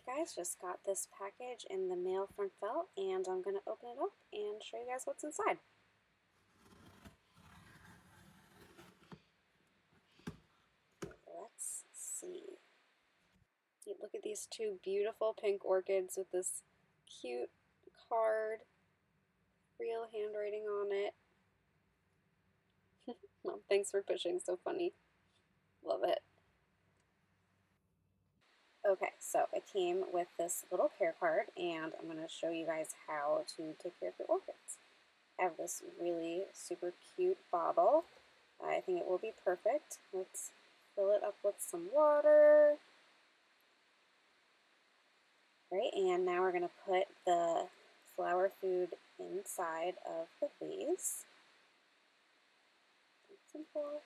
Hey guys, just got this package in the mail from Felt and I'm going to open it up and show you guys what's inside. Let's see. Look at these two beautiful pink orchids with this cute card, real handwriting on it. Well, thanks for pushing, so funny. Love it. Okay, so it came with this little care card and I'm going to show you guys how to take care of your orchids. I have this really super cute bottle. I think it will be perfect. Let's fill it up with some water. Right, and now we're going to put the flower food inside of the vase. Simple.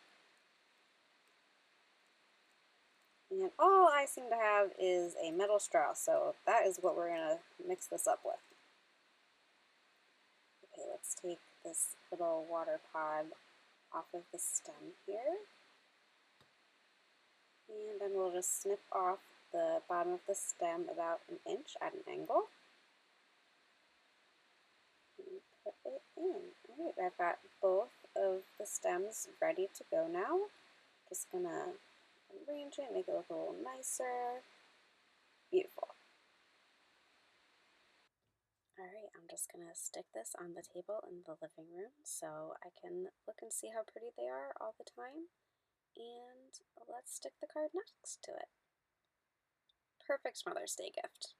And all I seem to have is a metal straw, so that is what we're going to mix this up with. Okay, let's take this little water pod off of the stem here. And then we'll just snip off the bottom of the stem about an inch at an angle. And put it in. Alright, I've got both of the stems ready to go now. Just gonna arrange it, make it look a little nicer. Beautiful. Alright, I'm just gonna stick this on the table in the living room so I can look and see how pretty they are all the time. And let's stick the card next to it. Perfect Mother's Day gift.